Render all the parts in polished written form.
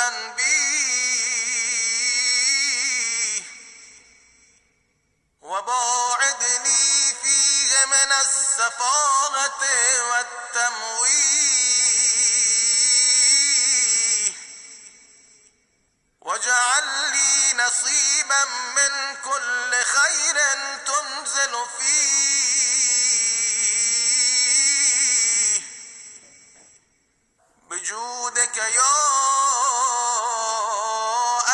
والتنبيه وباعدني فيه من السفاهة والتمويه واجعل لي نصيبا من كل خير تنزل فيه بجودك يا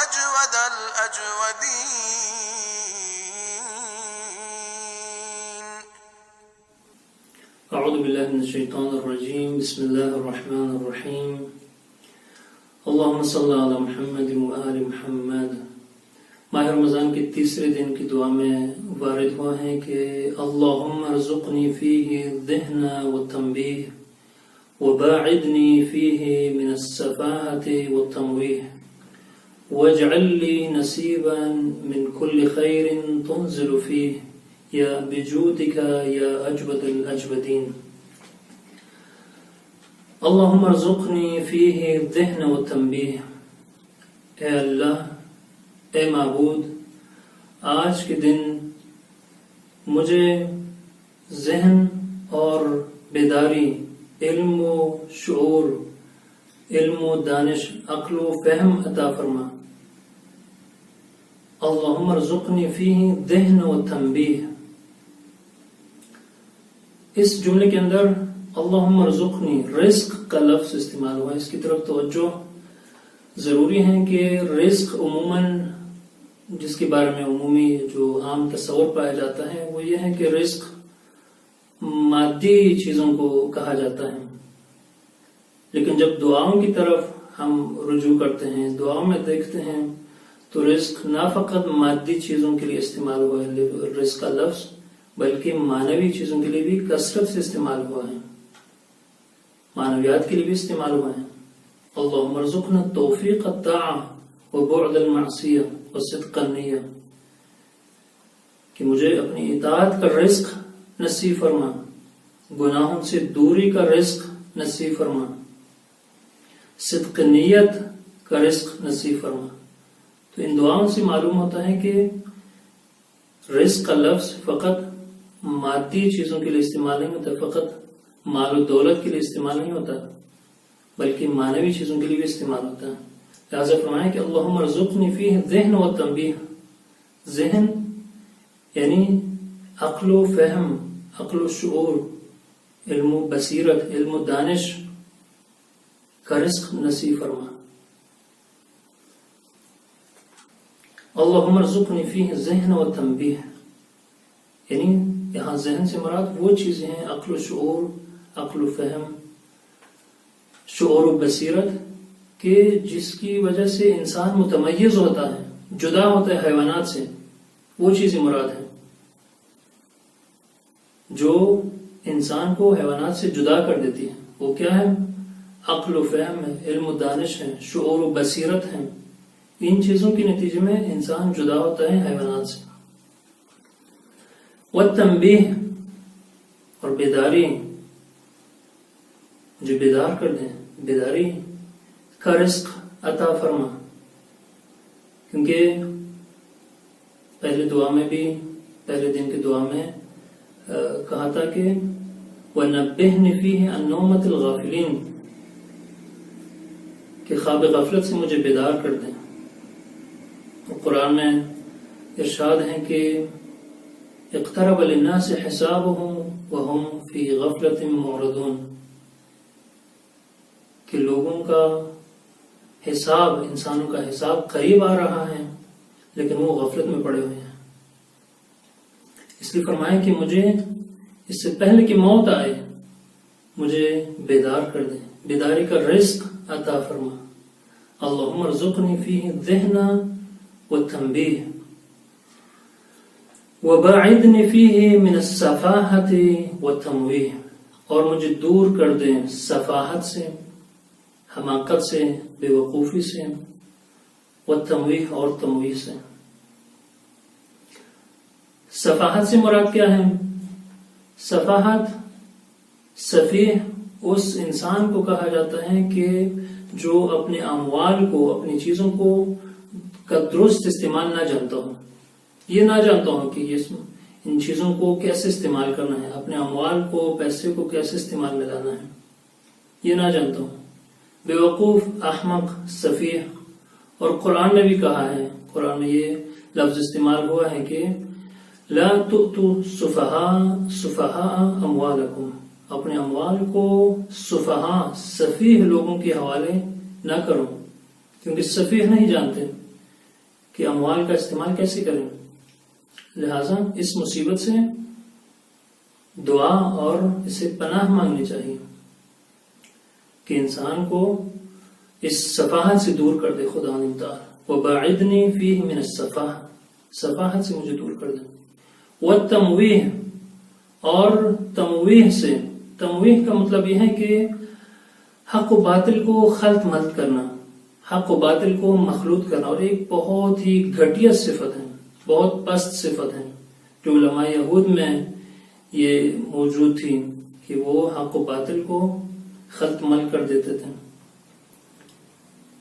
أجود الأجودين. أعوذ بالله من الشيطان الرجيم. بسم الله الرحمن الرحيم. اللهم صل على محمد وآل محمد. ماہ رمضان کے تیسرے دن کی دعا میں وارد ہوا ہے کہ اللہم ارزقنی فیہ الذہن والتنبیہ وباعدنی فیہ من السفاہة والتمویہ واجعل لی نصیبا من کل خیر تنزل فیہ یا بجودک یا اجود الاجودین. اللہم ارزقنی فیہ الذہن والتنبیہ. اے اللہ، اے معبود، آج کے دن مجھے ذہن اور بیداری، علم و شعور، علم و دانش، عقل و فہم عطا فرما. اللہم ارزقنی فیہ الذہن والتنبیہ. اس جملے کے اندر اللہم ارزقنی، رزق کا لفظ استعمال ہوا. اس کی طرف توجہ ضروری ہے کہ رزق عموماً، جس کے بارے میں عمومی جو عام تصور پایا جاتا ہے، وہ یہ ہے کہ رزق مادی چیزوں کو کہا جاتا ہے. لیکن جب دعاؤں کی طرف ہم رجوع کرتے ہیں، دعاؤں میں دیکھتے ہیں، تو رزق نہ فقط مادی چیزوں کے لیے استعمال ہوا ہے رزق کا لفظ، بلکہ معنوی چیزوں کے لیے بھی کثرت سے استعمال ہوا ہے، معنویات کے لیے بھی استعمال ہوا ہے. اللہم ارزقنا توفیق الطاعہ وبعد المعصیہ وصدق النیہ، کہ مجھے اپنی اطاعت کا رزق نصیب فرما، گناہوں سے دوری کا رزق نصیب فرما، صدق نیت کا رزق نصیب فرما. تو ان دعاؤں سے معلوم ہوتا ہے کہ رزق کا لفظ فقط مادی چیزوں کے لیے استعمال نہیں ہوتا، فقط مال و دولت کے لیے استعمال نہیں ہوتا، بلکہ معنوی چیزوں کے لیے بھی استعمال ہوتا ہے. لہٰذا فرمائیں کہ اللہم ارزقنی فیہ الذہن والتنبیہ. ذہن یعنی عقل و فہم، عقل و شعور، علم و بصیرت، علم و دانش کا رزق نصیب فرما. اللہم ارزقنی فیہ الذہن والتنبیہ، یعنی یہاں ذہن سے مراد وہ چیزیں ہیں، عقل و شعور، عقل و فہم، شعور و بصیرت، کہ جس کی وجہ سے انسان متمیز ہوتا ہے، جدا ہوتا ہے حیوانات سے. وہ چیزیں مراد ہیں جو انسان کو حیوانات سے جدا کر دیتی ہیں. وہ کیا ہے؟ عقل و فہم ہے، علم و دانش ہے، شعور و بصیرت ہے. ان چیزوں کے نتیجے میں انسان جدا ہوتا ہے حیوانات سے. والتنبیہ، اور بیداری، جو بیدار کر دیں، بیداری کا رزق عطا فرما. کیونکہ پہلے دعا میں بھی، پہلے دن کی دعا میں کہا تھا کہ وَنَبِّهْنِ فِيهِ عَنْ نَوْمَةِ الْغَافِلِينَ، کہ خواب غفلت سے مجھے بیدار کر دیں. قرآن میں ارشاد ہے کہ اقترب للناس حسابهم وهم في غفلة معرضون، کہ لوگوں کا حساب، انسانوں کا حساب قریب آ رہا ہے، لیکن وہ غفلت میں پڑے ہوئے ہیں. اس لیے فرمائیں کہ مجھے اس سے پہلے کہ موت آئے مجھے بیدار کر دیں، بیداری کا رزق عطا فرما. اللہم ارزقنی فیہ الذہن والتنبیہ وباعدنی فیہ من السفاہۃ والتمویہ، اور مجھے دور کر دیں سفاہت سے، حماقت سے، بے وقوفی سے، والتمویہ، اور تمویہ سے. سفاہت سے مراد کیا ہے؟ سفاہت، سفیہ اس انسان کو کہا جاتا ہے کہ جو اپنے اموال کو، اپنی چیزوں کو کا درست استعمال نہ جانتا ہوں. یہ نہ جانتا ہوں کہ ان چیزوں کو کیسے استعمال کرنا ہے، اپنے اموال کو، پیسے کو کیسے استعمال میں لانا ہے، یہ نہ جانتا ہوں. بے وقوف، احمق، سفیہ. اور قرآن نے بھی کہا ہے، قرآن میں یہ لفظ استعمال ہوا ہے کہ لا تؤتوا سفہاء اموالکم، اپنے اموال کو سفہاء، سفیہ لوگوں کے حوالے نہ کرو، کیونکہ سفیہ نہیں جانتے کہ اموال کا استعمال کیسے کریں. لہذا اس مصیبت سے دعا اور اسے پناہ مانگنی چاہیے کہ انسان کو اس سفاہت سے دور کر دے خدا تعالی. وَبَاعِدْنِي فِيهِ مِنَ السَّفَاهَةِ، سفاہت سے مجھے دور کر دے. وَالتَّمْوِيهِ، اور تمویح سے، تمویح کا مطلب یہ ہے کہ حق و باطل کو خلط ملط کرنا، حق و باطل کو مخلوط کرنا، اور ایک بہت ہی گھٹیا صفت ہے، بہت پست صفت ہے جو علماء یہود میں یہ موجود تھی کہ وہ حق و باطل کو خلط مل کر دیتے تھے.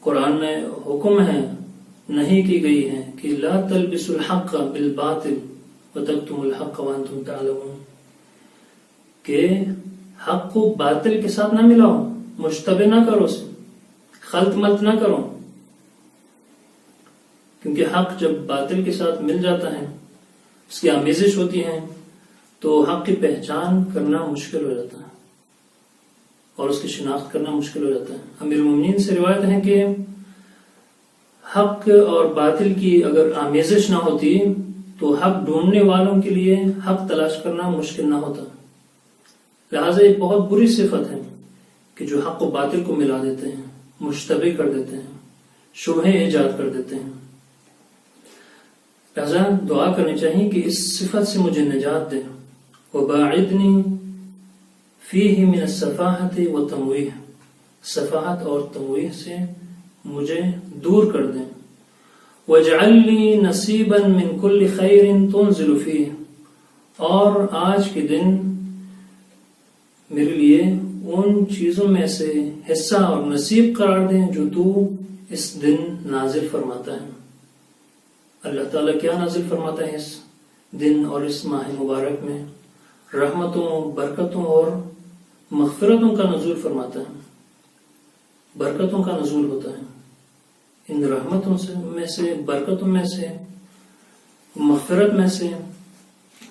قرآن میں حکم ہے، نہیں کی گئی ہے کہ لا تلبسوا الحق بالباطل وتکتموا الحق وانتم تعلمون، کہ حق کو باطل کے ساتھ نہ ملاؤ، مشتبہ نہ کرو، اسے خلط ملط نہ کرو، کیونکہ حق جب باطل کے ساتھ مل جاتا ہے، اس کی آمیزش ہوتی ہے، تو حق کی پہچان کرنا مشکل ہو جاتا ہے اور اس کی شناخت کرنا مشکل ہو جاتا ہے. امیر المومنین سے روایت ہے کہ حق اور باطل کی اگر آمیزش نہ ہوتی تو حق ڈھونڈنے والوں کے لیے حق تلاش کرنا مشکل نہ ہوتا. لہٰذا ایک بہت بری صفت ہے کہ جو حق و باطل کو ملا دیتے ہیں، مشتبہ کر دیتے ہیں، شبہے ایجاد کر دیتے ہیں. لہٰذا دعا کرنی چاہیے کہ اس صفت سے مجھے نجات دے. وَبَاعِدْنِي فِيهِ مِنَ السَّفَاهَةِ وَالتَّمْوِيهِ، سفاہت اور تمویح سے مجھے دور کر دیں. وَاجْعَلْ لِي نَصِيبًا مِنْ كُلِّ خَيْرٍ تُنْزِلُ فِيهِ، اور آج کے دن میرے لیے ان چیزوں میں سے حصہ اور نصیب قرار دیں جو تو اس دن نازل فرماتا ہے. اللہ تعالیٰ کیا نازل فرماتا ہے اس دن اور اس ماہ مبارک میں؟ رحمتوں، برکتوں اور مغفرتوں کا نزول فرماتا ہے. برکتوں کا نزول ہوتا ہے. ان رحمتوں میں سے، برکتوں میں سے، مغفرت میں سے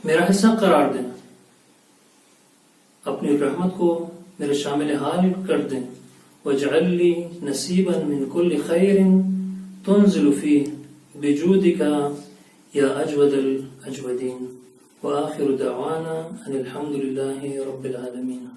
میرا حصہ قرار دیں، اپنی رحمت کو میرے شامل حال کر دیں. وَاجْعَلْ لِي نَصِيبًا مِنْ كُلِّ خَيْرٍ تُنْزِلُ فِيهِ بِجُودِكَ يَا أَجْوَدَ الْأَجْوَدِينَ. وآخر دعوانا أن الحمد لله رب العالمين.